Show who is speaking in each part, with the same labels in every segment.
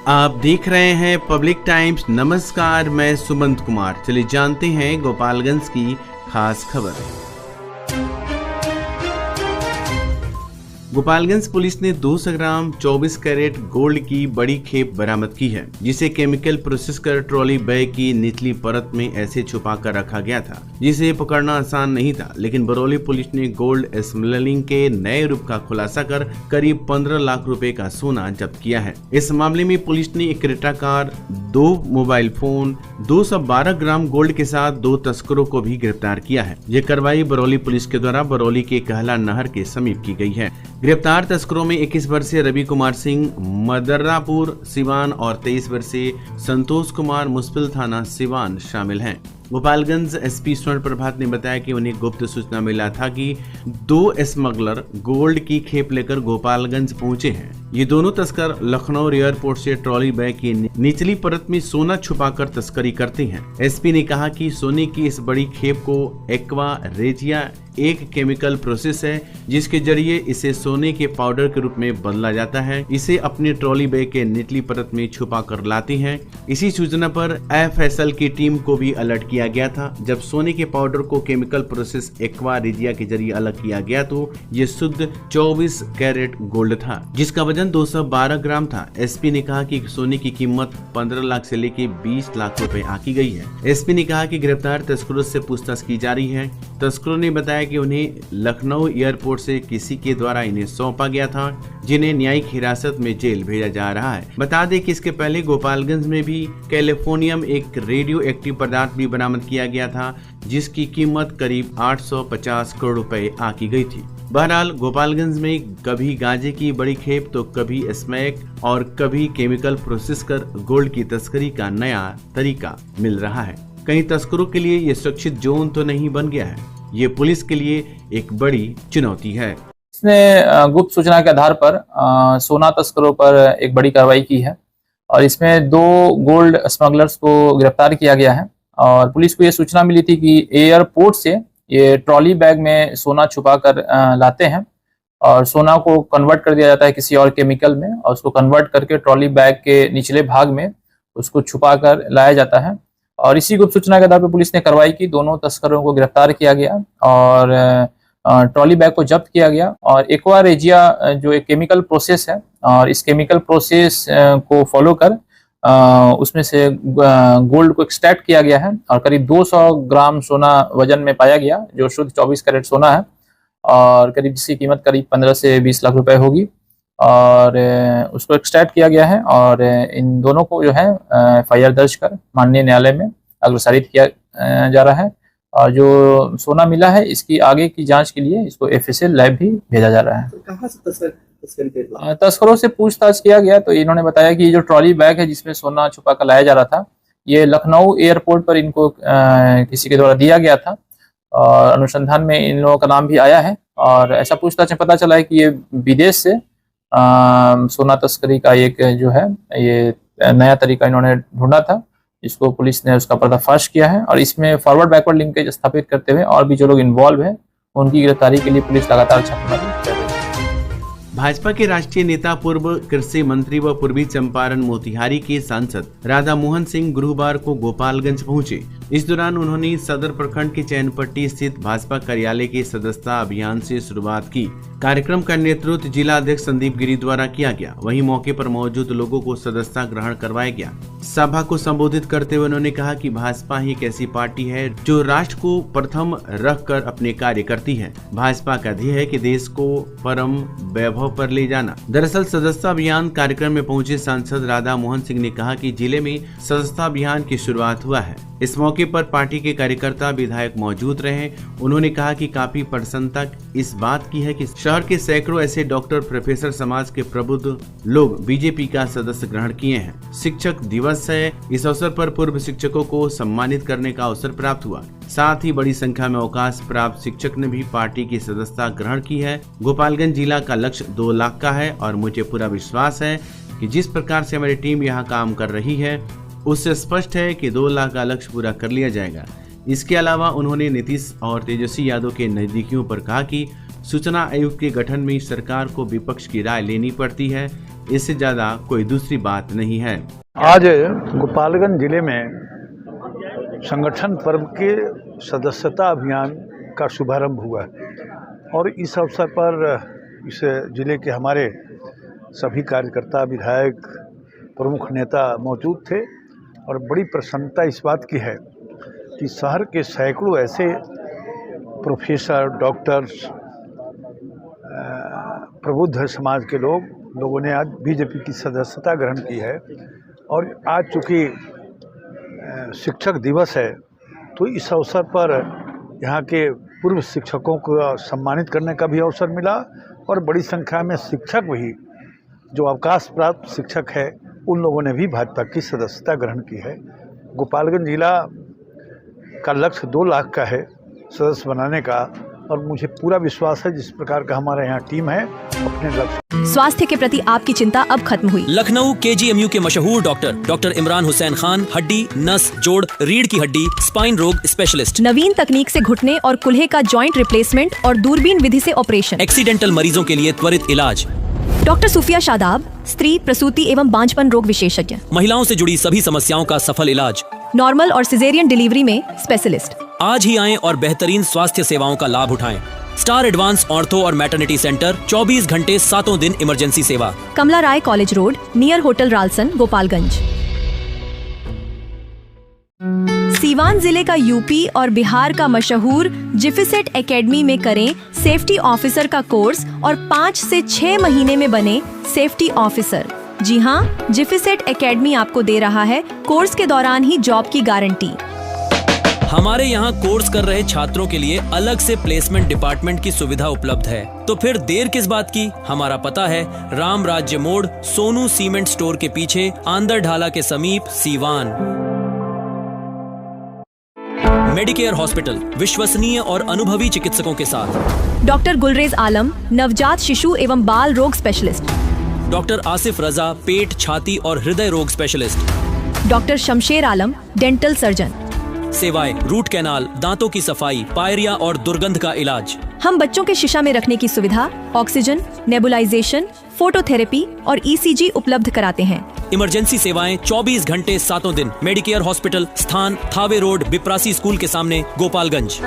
Speaker 1: आप देख रहे हैं पब्लिक टाइम्स। नमस्कार, मैं सुमंत कुमार। चलिए जानते हैं गोपालगंज की खास खबर। गोपालगंज पुलिस ने 200 ग्राम 24 कैरेट गोल्ड की बड़ी खेप बरामद की है, जिसे केमिकल प्रोसेस कर ट्रॉली बैग की निचली परत में ऐसे छुपा कर रखा गया था जिसे पकड़ना आसान नहीं था। लेकिन बरौली पुलिस ने गोल्ड स्मगलिंग के नए रूप का खुलासा कर करीब 15 लाख रुपए का सोना जब्त किया है। इस मामले में पुलिस ने एक Creta car, 2 mobile phone, 212 gram gold के साथ 2 तस्करों को भी गिरफ्तार किया है। ये कार्रवाई बरौली पुलिस के द्वारा बरौली के कहला नहर के समीप की गई है। गिरफ्तार तस्करों में 21 वर्षीय रवि कुमार सिंह मदर्रापुर सिवान और 23 वर्षीय संतोष कुमार मुस्फिल थाना सिवान शामिल हैं। गोपालगंज एसपी स्वर्ण प्रभात ने बताया कि उन्हें गुप्त सूचना मिला था कि 2 स्मगलर गोल्ड की खेप लेकर गोपालगंज पहुंचे हैं। ये दोनों तस्कर लखनऊ एयरपोर्ट से ट्रॉली बैग की निचली परत में सोना छुपाकर तस्करी करते हैं। एसपी ने कहा कि सोने की इस बड़ी खेप को एक्वा रेजिया एक केमिकल प्रोसेस है, जिसके जरिए इसे सोने के पाउडर के रूप में बदला जाता है। इसे अपने ट्रॉली बैग के निचली परत में छुपा कर लाते हैं। इसी सूचना पर एफएसएल की टीम को भी अलर्ट किया गया था। जब सोने के पाउडर को केमिकल प्रोसेस एक्वा रेजिया के जरिए अलग किया गया तो ये शुद्ध 24 कैरेट गोल्ड था, जिसका वजन 212 ग्राम था। एसपी ने कहा कि सोने की कीमत 15 लाख से लेकर 20 लाख रुपए आकी गई है। एसपी ने कहा कि गिरफ्तार तस्करों से पूछताछ की जा रही है। तस्करों ने बताया कि उन्हें लखनऊ एयरपोर्ट से किसी के द्वारा इन्हें सौंपा गया था, जिन्हें न्यायिक हिरासत में जेल भेजा जा रहा है। बता दें कि इसके पहले गोपालगंज में भी कैलिफोर्नियम एक रेडियो एक्टिव पदार्थ भी बरामद किया गया था, जिसकी कीमत करीब 850 करोड़ रुपए आकी गई थी। बहरहाल गोपालगंज में कभी गांजे की बड़ी खेप तो कभी स्मैक और कभी केमिकल प्रोसेस कर गोल्ड की तस्करी का नया तरीका मिल रहा है। कई तस्करों के लिए ये सुरक्षित जोन तो नहीं बन गया है, ये पुलिस के लिए एक बड़ी चुनौती है।
Speaker 2: इसने गुप्त सूचना के आधार पर सोना तस्करों पर एक बड़ी कार्रवाई की है और इसमें 2 गोल्ड स्मगलर्स को गिरफ्तार किया गया है। और पुलिस को ये सूचना मिली थी कि एयरपोर्ट से ये ट्रॉली बैग में सोना छुपा कर लाते हैं और सोना को कन्वर्ट कर दिया जाता है किसी और केमिकल में और उसको कन्वर्ट करके ट्रॉली बैग के निचले भाग में उसको छुपा कर लाया जाता है। और इसी गुप्त सूचना के आधार पर पुलिस ने कार्रवाई की, दोनों तस्करों को गिरफ्तार किया गया और ट्रॉली बैग को जब्त किया गया। और एक्वा रेजिया जो एक केमिकल प्रोसेस है और इस केमिकल प्रोसेस को फॉलो कर उसमें से गोल्ड को एक्सट्रैक्ट किया गया है और करीब 200 ग्राम सोना वजन में पाया गया, जो शुद्ध 24 कैरेट सोना है और करीब जिसकी कीमत करीब 15 से 20 लाख रुपए होगी। और उसको एक्सट्रैक्ट किया गया है और इन दोनों को जो है एफआईआर दर्ज कर माननीय न्यायालय में अग्रसारित किया जा रहा है। और जो सोना मिला है इसकी आगे की जांच के लिए इसको एफएसएल लैब भी भेजा जा रहा है।
Speaker 3: तो कहाँ से
Speaker 2: तस्करों से पूछताछ किया गया तो इन्होंने बताया कि ये जो ट्रॉली बैग है जिसमें सोना छुपा कर लाया जा रहा था, ये लखनऊ एयरपोर्ट पर इनको किसी के द्वारा दिया गया था और अनुसंधान में इन लोगों का नाम भी आया है। और ऐसा पूछताछ में पता चला है कि ये विदेश से सोना तस्करी का एक जो है ये नया तरीका इन्होंने ढूंढा था, इसको पुलिस ने उसका पर्दाफाश किया है। और इसमें फॉरवर्ड बैकवर्ड लिंकेज स्थापित करते हुए और भी जो लोग इन्वॉल्व है उनकी गिरफ्तारी के लिए पुलिस लगातार छापेमारी कर रही है।
Speaker 1: भाजपा के राष्ट्रीय नेता, पूर्व कृषि मंत्री व पूर्वी चंपारण मोतिहारी के सांसद राधा मोहन सिंह गुरुवार को गोपालगंज पहुंचे। इस दौरान उन्होंने सदर प्रखंड के चैनपट्टी स्थित भाजपा कार्यालय के सदस्यता अभियान से शुरुआत की। कार्यक्रम का नेतृत्व जिला अध्यक्ष संदीप गिरी द्वारा किया गया। वहीं मौके पर मौजूद लोगों को सदस्यता ग्रहण करवाया गया। सभा को संबोधित करते हुए उन्होंने कहा कि भाजपा ही एक ऐसी पार्टी है जो राष्ट्र को प्रथम रख कर अपने कार्य करती है। भाजपा का ध्येय है कि देश को परम वैभव पर ले जाना। दरअसल सदस्यता अभियान कार्यक्रम में पहुंचे सांसद राधा मोहन सिंह ने कहा कि जिले में सदस्यता अभियान की शुरुआत हुआ है। इस मौके पर पार्टी के कार्यकर्ता विधायक मौजूद रहे। उन्होंने कहा कि काफी प्रसन्नता इस बात की है कि शहर के सैकड़ों ऐसे डॉक्टर, प्रोफेसर, समाज के प्रबुद्ध लोग बीजेपी का सदस्य ग्रहण किए हैं। शिक्षक दिवस है, इस अवसर पर पूर्व शिक्षकों को सम्मानित करने का अवसर प्राप्त हुआ। साथ ही बड़ी संख्या में अवकाश प्राप्त शिक्षक ने भी पार्टी की सदस्यता ग्रहण की है। गोपालगंज जिला का लक्ष्य 2 लाख का है और मुझे पूरा विश्वास है कि जिस प्रकार से हमारी टीम यहाँ काम कर रही है उससे स्पष्ट है कि 2 लाख का लक्ष्य पूरा कर लिया जाएगा। इसके अलावा उन्होंने नीतीश और तेजस्वी यादव के नजदीकियों पर कहा कि सूचना आयोग के गठन में सरकार को विपक्ष की राय लेनी पड़ती है। इससे ज्यादा कोई दूसरी बात नहीं है।
Speaker 3: आज गोपालगंज जिले में संगठन पर्व के सदस्यता अभियान का शुभारंभ हुआ और इस अवसर पर इस जिले के हमारे सभी कार्यकर्ता, विधायक, प्रमुख नेता मौजूद थे और बड़ी प्रसन्नता इस बात की है कि शहर के सैकड़ों ऐसे प्रोफेसर, डॉक्टर्स, प्रबुद्ध समाज के लोगों ने आज बीजेपी की सदस्यता ग्रहण की है। और आज चूँकि शिक्षक दिवस है तो इस अवसर पर यहाँ के पूर्व शिक्षकों को सम्मानित करने का भी अवसर मिला और बड़ी संख्या में शिक्षक भी, जो अवकाश प्राप्त शिक्षक है, उन लोगों ने भी भाजपा की सदस्यता ग्रहण की है। गोपालगंज जिला का लक्ष्य 2 लाख का है सदस्य बनाने का और मुझे पूरा विश्वास है जिस प्रकार का हमारे यहाँ टीम है अपने लक्ष्य।
Speaker 4: स्वास्थ्य के प्रति आपकी चिंता अब खत्म हुई।
Speaker 5: लखनऊ KGMU के मशहूर डॉक्टर इमरान हुसैन खान, हड्डी, नस, जोड़, रीढ़ की हड्डी, स्पाइन रोग स्पेशलिस्ट।
Speaker 4: नवीन तकनीक से घुटने और कुल्हे का जॉइंट रिप्लेसमेंट और दूरबीन विधि से ऑपरेशन।
Speaker 5: एक्सीडेंटल मरीजों के लिए त्वरित इलाज।
Speaker 4: डॉक्टर सूफिया शादाब, स्त्री, प्रसूति एवं बांझपन रोग विशेषज्ञ।
Speaker 5: महिलाओं से जुड़ी सभी समस्याओं का सफल इलाज।
Speaker 4: नॉर्मल और सिजेरियन डिलीवरी में स्पेशलिस्ट।
Speaker 5: आज ही आएं और बेहतरीन स्वास्थ्य सेवाओं का लाभ उठाएं। स्टार एडवांस ऑर्थो और मैटरनिटी सेंटर, 24 घंटे 7 दिन इमरजेंसी सेवा।
Speaker 4: कमला राय college road, near hotel Ralson, Gopalganj. Siwan जिले का यूपी और बिहार का मशहूर जिफिसेट एकेडमी में करें सेफ्टी ऑफिसर का कोर्स और 5 से 6 महीने में बने सेफ्टी ऑफिसर। जी हाँ, जिफिसेट एकेडमी आपको दे रहा है कोर्स के दौरान ही जॉब की गारंटी।
Speaker 5: हमारे यहाँ कोर्स कर रहे छात्रों के लिए अलग से प्लेसमेंट डिपार्टमेंट की सुविधा उपलब्ध है। तो फिर देर किस बात की? हमारा पता है राम राज्य मोड़, सोनू सीमेंट स्टोर के पीछे, आंदर ढाला के समीप, सीवान। मेडिकेयर हॉस्पिटल, विश्वसनीय और अनुभवी चिकित्सकों के साथ।
Speaker 4: डॉक्टर गुलरेज आलम, नवजात शिशु एवं बाल रोग स्पेशलिस्ट।
Speaker 5: डॉक्टर आसिफ रजा, पेट, छाती और हृदय रोग स्पेशलिस्ट।
Speaker 4: डॉक्टर शमशेर आलम, डेंटल सर्जन।
Speaker 5: सेवाएं रूट कैनाल, दांतों की सफाई, पायरिया और दुर्गंध का इलाज।
Speaker 4: हम बच्चों के शीशा में रखने की सुविधा, ऑक्सीजन, नेबुलाइजेशन, फोटोथेरेपी और ECG उपलब्ध कराते हैं।
Speaker 5: इमरजेंसी सेवाएं 24 घंटे 7 दिन। मेडिकेयर हॉस्पिटल, स्थान थावे रोड, बिप्रासी स्कूल के सामने, गोपालगंज।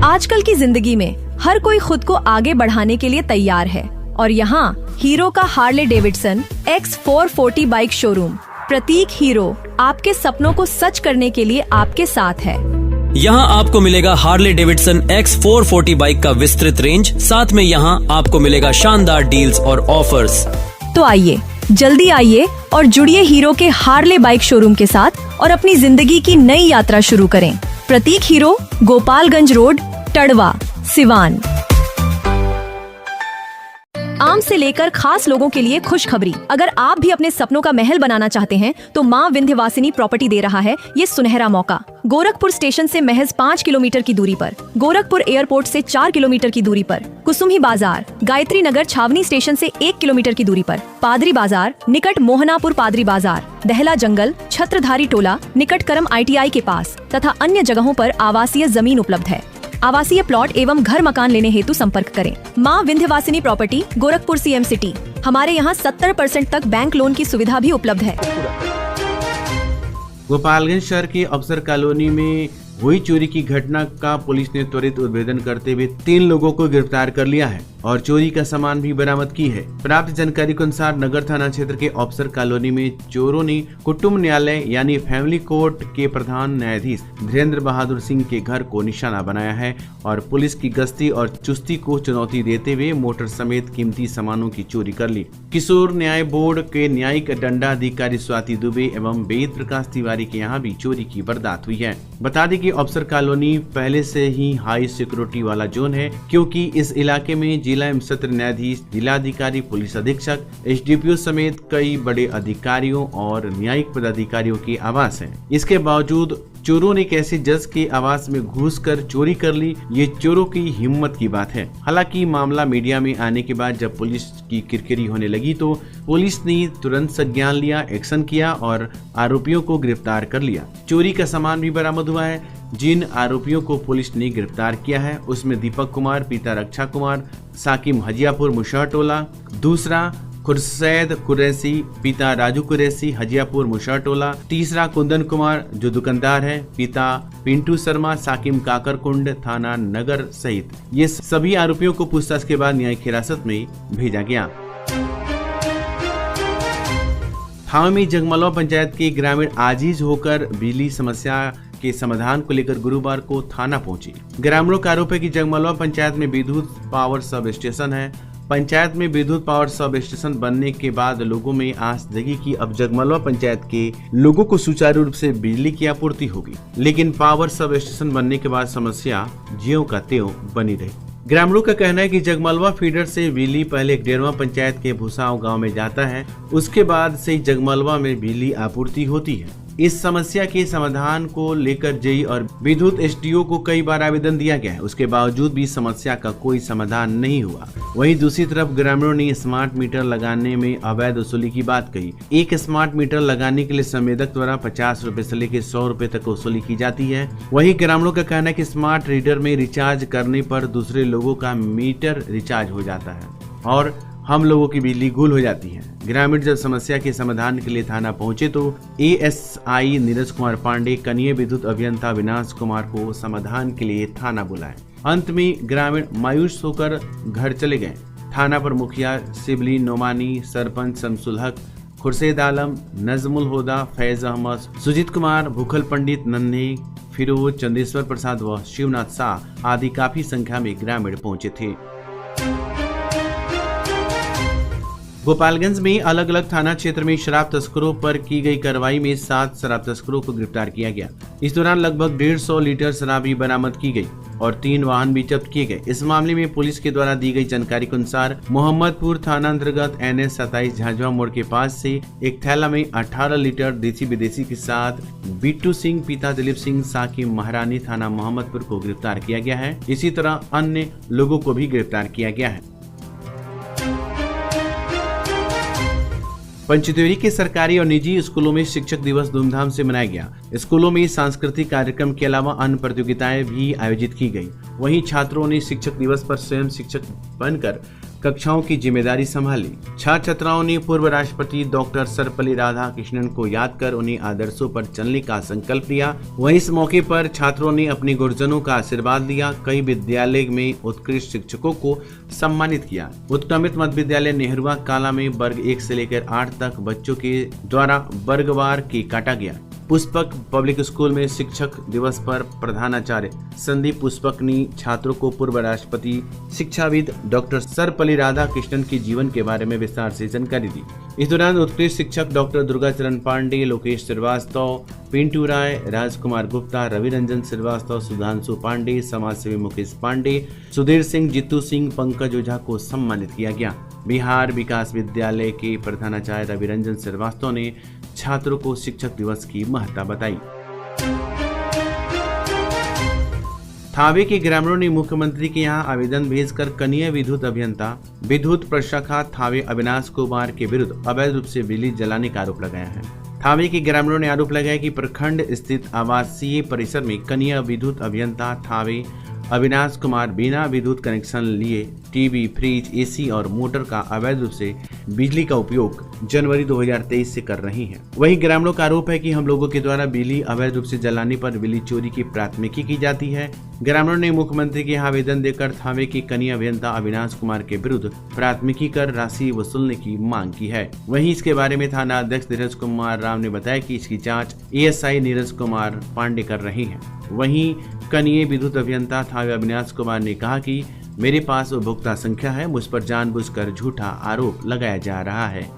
Speaker 4: आजकल की जिंदगी में हर कोई खुद को आगे बढ़ाने के लिए तैयार है और यहाँ हीरो का Harley Davidson X440 bike showroom Prateek Hero आपके सपनों को सच करने के लिए आपके साथ है।
Speaker 5: यहाँ आपको मिलेगा हार्ले डेविडसन X440 बाइक का विस्तृत रेंज, साथ में यहाँ आपको मिलेगा शानदार डील्स और ऑफर्स।
Speaker 4: तो आइए, जल्दी आइए और जुड़िए हीरो के हार्ले बाइक शोरूम के साथ और अपनी जिंदगी की नई यात्रा शुरू करें। प्रतीक हीरो, गोपालगंज रोड, टड़वा, सिवान। आम से लेकर खास लोगों के लिए खुशखबरी। अगर आप भी अपने सपनों का महल बनाना चाहते हैं तो माँ विंध्यवासिनी प्रॉपर्टी दे रहा है ये सुनहरा मौका। गोरखपुर स्टेशन से महज 5 किलोमीटर की दूरी पर, गोरखपुर एयरपोर्ट से 4 किलोमीटर की दूरी पर, कुसुमी बाजार, गायत्री नगर छावनी स्टेशन से 1 किलोमीटर की दूरी पर, पादरी बाजार निकट मोहनापुर पादरी बाजार, दहला जंगल, छत्रधारी टोला निकट करम ITI के पास तथा अन्य जगहों पर आवासीय जमीन उपलब्ध है। आवासीय प्लॉट एवं घर मकान लेने हेतु संपर्क करें। माँ Vindhyavasini property, Gorakhpur CM city. हमारे यहाँ 70% तक बैंक लोन की सुविधा भी उपलब्ध है।
Speaker 1: गोपालगंज शहर के अफसर कॉलोनी में हुई चोरी की घटना का पुलिस ने त्वरित उद्भेदन करते हुए 3 लोगों को गिरफ्तार कर लिया है और चोरी का सामान भी बरामद की है। प्राप्त जानकारी के अनुसार नगर थाना क्षेत्र के अफसर कॉलोनी में चोरों ने कुटुंब न्यायालय यानी फैमिली कोर्ट के प्रधान न्यायाधीश धीरेन्द्र बहादुर सिंह के घर को निशाना बनाया है और पुलिस की गश्ती और चुस्ती को चुनौती देते हुए मोटर समेत कीमती सामानों की चोरी कर ली। किशोर न्याय बोर्ड के न्यायिक दंडाधिकारी स्वाति दुबे एवं वेद प्रकाश तिवारी के यहाँ भी चोरी की वारदात हुई है। बता दें कि अफसर कॉलोनी पहले से ही हाई सिक्योरिटी वाला जोन है, क्योंकि इस इलाके में जिला एवं सत्र न्यायाधीश, जिलाधिकारी, पुलिस अधीक्षक, SDPO समेत कई बड़े अधिकारियों और न्यायिक पदाधिकारियों के आवास हैं। इसके बावजूद चोरों ने कैसे जज के आवास में घुसकर चोरी कर ली, ये चोरों की हिम्मत की बात है। हालांकि मामला मीडिया में आने के बाद जब पुलिस की किरकिरी होने लगी तो पुलिस ने तुरंत संज्ञान लिया, एक्शन किया और आरोपियों को गिरफ्तार कर लिया। चोरी का सामान भी बरामद हुआ है। जिन आरोपियों को पुलिस ने गिरफ्तार किया है उसमें दीपक कुमार, पिता रक्षा कुमार, साकिम हजियापुर मुशाटोला, दूसरा खुर्सैद कुरैसी पिता राजू कुरैसी हजियापुर मुशाटोला, तीसरा कुंदन कुमार जो दुकानदार है पिता पिंटू शर्मा साकिम काकरकुंड थाना नगर सहित ये सभी आरोपियों को पूछताछ के बाद न्यायिक हिरासत में भेजा गया। थावे में जगमलवा पंचायत के ग्रामीण आजीज होकर बिजली समस्या के समाधान को लेकर गुरुवार को थाना पहुंची। ग्रामीणों का आरोप है कि जगमलवा पंचायत में विद्युत पावर सब स्टेशन है। पंचायत में विद्युत पावर सब स्टेशन बनने के बाद लोगों में आस जगी कि अब जगमलवा पंचायत के लोगों को सुचारू रूप से बिजली की आपूर्ति होगी, लेकिन पावर सब स्टेशन बनने के बाद समस्या ज्यों का त्यों बनी रही। ग्रामीणों का कहना है कि जगमलवा फीडर से बिजली पहले डेरवा पंचायत के भूसाव गांव में जाता है, उसके बाद से जगमलवा में बिजली आपूर्ति होती है। इस समस्या के समाधान को लेकर जेई और विद्युत एसडीओ को कई बार आवेदन दिया गया है, उसके बावजूद भी समस्या का कोई समाधान नहीं हुआ। वहीं दूसरी तरफ ग्रामीणों ने स्मार्ट मीटर लगाने में अवैध वसूली की बात कही। एक स्मार्ट मीटर लगाने के लिए संवेदक द्वारा 50 रुपए से लेकर 100 रुपए तक वसूली की जाती है। वहीं ग्रामीणों का कहना है कि स्मार्ट रीडर में रिचार्ज करने पर दूसरे लोगों का मीटर रिचार्ज हो जाता है और हम लोगों की बिजली गुल हो जाती है। ग्रामीण जब समस्या के समाधान के लिए थाना पहुंचे तो एएसआई नीरज कुमार पांडे कनीय विद्युत अभियंता विनाश कुमार को समाधान के लिए थाना बुलाए। अंत में ग्रामीण मायूस होकर घर चले गए। थाना पर मुखिया शिबली नोमानी, सरपंच शमसुल हक, खुर्शीद आलम, नजमुल होदा, फैज अहमद, सुजीत कुमार, भूखल पंडित, नन्हे, फिरोज, चंदेश्वर प्रसाद व शिवनाथ शाह आदि काफी संख्या में ग्रामीण पहुंचे थे। गोपालगंज में अलग अलग थाना क्षेत्र में शराब तस्करों पर की गई कार्रवाई में 7 शराब तस्करों को गिरफ्तार किया गया। इस दौरान लगभग 150 लीटर शराब भी बरामद की गई और 3 वाहन भी जब्त किए गए। इस मामले में पुलिस के द्वारा दी गई जानकारी के अनुसार मोहम्मदपुर थाना अंतर्गत NS 27 झांझवा मोड़ के पास से एक थैला में 18 लीटर देसी विदेशी के साथ बिट्टू सिंह पिता दिलीप सिंह साकिम महारानी थाना मोहम्मदपुर को गिरफ्तार किया गया है। इसी तरह अन्य लोगों को भी गिरफ्तार किया गया है। पंचदेवरी के सरकारी और निजी स्कूलों में शिक्षक दिवस धूमधाम से मनाया गया। स्कूलों में सांस्कृतिक कार्यक्रम के अलावा अन्य प्रतियोगिताएं भी आयोजित की गई। वहीं छात्रों ने शिक्षक दिवस पर स्वयं शिक्षक बनकर कक्षाओं की जिम्मेदारी संभाली। छात्र छात्राओं ने पूर्व राष्ट्रपति डॉक्टर सर्वपल्ली राधाकृष्णन को याद कर उन्हें आदर्शों पर चलने का संकल्प लिया। वहीं इस मौके पर छात्रों ने अपने गुरुजनों का आशीर्वाद लिया। कई विद्यालय में उत्कृष्ट शिक्षकों को सम्मानित किया। उत्क्रमित मध्य विद्यालय नेहरूआ काला में वर्ग 1 से लेकर 8 तक बच्चों के द्वारा वर्गवार केक काटा गया। पुष्पक पब्लिक स्कूल में शिक्षक दिवस पर प्रधानाचार्य संदीप पुष्पक ने छात्रों को पूर्व राष्ट्रपति शिक्षाविद डॉक्टर सर्वपल्ली राधाकृष्णन के जीवन के बारे में विस्तार से जानकारी दी। इस दौरान उत्कृष्ट शिक्षक डॉक्टर दुर्गाचरण पांडे, लोकेश श्रीवास्तव, पिंटू राय, राजकुमार गुप्ता, रवि रंजन श्रीवास्तव, सुधांशु पांडे, समाजसेवी मुकेश पांडे, सुधीर सिंह, जितू सिंह, पंकज ओझा को सम्मानित किया गया। बिहार विकास विद्यालय के प्रधानाचार्य रवि रंजन श्रीवास्तव ने छात्रों को शिक्षक दिवस की महत्ता बताई। थावे के ग्रामीणों ने मुख्यमंत्री के यहां आवेदन भेजकर कनीय विद्युत अभियंता विद्युत प्रशाखा थावे अविनाश कुमार के विरुद्ध अवैध रूप से बिजली जलाने का आरोप लगाया है। थावे के ग्रामीणों ने आरोप लगाया कि प्रखंड स्थित आवासीय परिसर में कनीय विद्युत अभियंता थावे अविनाश कुमार बिना विद्युत कनेक्शन लिए टीवी, फ्रिज, एसी और मोटर का अवैध रूप से बिजली का उपयोग जनवरी 2023 से कर रही हैं। वहीं ग्रामीणों का आरोप है कि हम लोगों के द्वारा बिजली अवैध रूप से जलाने पर बिजली चोरी की प्राथमिकी की जाती है। ग्रामीणों ने मुख्यमंत्री के यहाँ आवेदन देकर थावे के कनीय अभियंता अविनाश कुमार के विरुद्ध प्राथमिकी कर राशि वसूलने की मांग की है। वहीं इसके बारे में थाना अध्यक्ष नीरज कुमार राव ने बताया कि इसकी जाँच ASI नीरज कुमार पांडे कर रही है। वहीं कनीय विद्युत अभियंता थावे अविनाश कुमार ने कहा कि मेरे पास उपभोक्ता संख्या है, मुझ पर जानबूझकर झूठा आरोप लगाया जा रहा है।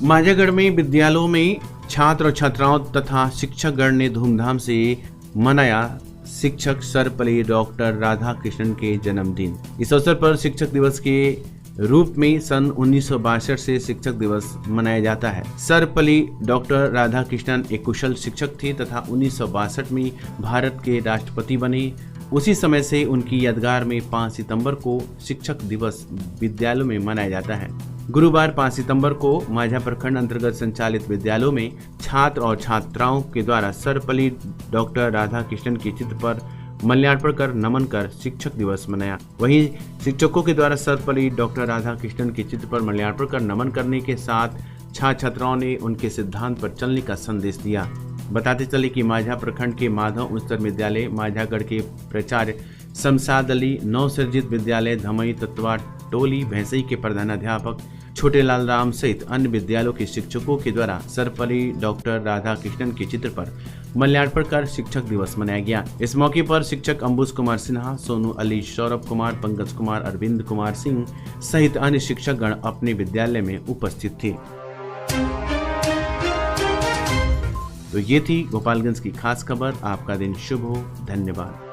Speaker 1: माझागढ़ में विद्यालयों में छात्र और छात्राओं तथा शिक्षकगण ने धूमधाम से मनाया शिक्षक सर्वपल्ली डॉक्टर राधाकृष्णन के जन्मदिन। इस अवसर पर शिक्षक दिवस के रूप में सन 1962 से शिक्षक दिवस मनाया जाता है। सर्वपल्ली डॉक्टर राधाकृष्णन एक कुशल शिक्षक थे तथा 1962 में भारत के राष्ट्रपति बने। उसी समय से उनकी यादगार में 5 सितंबर को शिक्षक दिवस विद्यालयों में मनाया जाता है। गुरुवार 5 सितंबर को माझा प्रखंड अंतर्गत संचालित विद्यालयों में छात्र और छात्राओं के द्वारा सर्वपल्ली डॉक्टर राधाकृष्णन के चित्र पर माल्यार्पण कर नमन कर शिक्षक दिवस मनाया। वहीं शिक्षकों के द्वारा सर्वपल्ली डॉक्टर राधा कृष्णन के चित्र पर माल्यार्पण कर नमन करने के साथ छात्र छात्राओं ने उनके सिद्धांत पर चलने का संदेश दिया। बताते चले कि माझा प्रखंड के माधव उच्चतर विद्यालय, माझागढ़ के प्राचार्य शमशाद अली, नवसर्जित विद्यालय धमई तत्वा टोली भैंसई के प्रधानाध्यापक छोटेलाल राम सहित अन्य विद्यालयों के शिक्षकों के द्वारा सर्वपल्ली डॉक्टर राधा कृष्णन के चित्र पर माल्यार्पण कर शिक्षक दिवस मनाया गया। इस मौके पर शिक्षक अंबुज कुमार सिन्हा, सोनू अली, सौरभ कुमार, पंकज कुमार, अरविंद कुमार सिंह सहित अन्य शिक्षकगण अपने विद्यालय में उपस्थित थे। तो ये थी गोपालगंज की खास खबर। आपका दिन शुभ हो। धन्यवाद।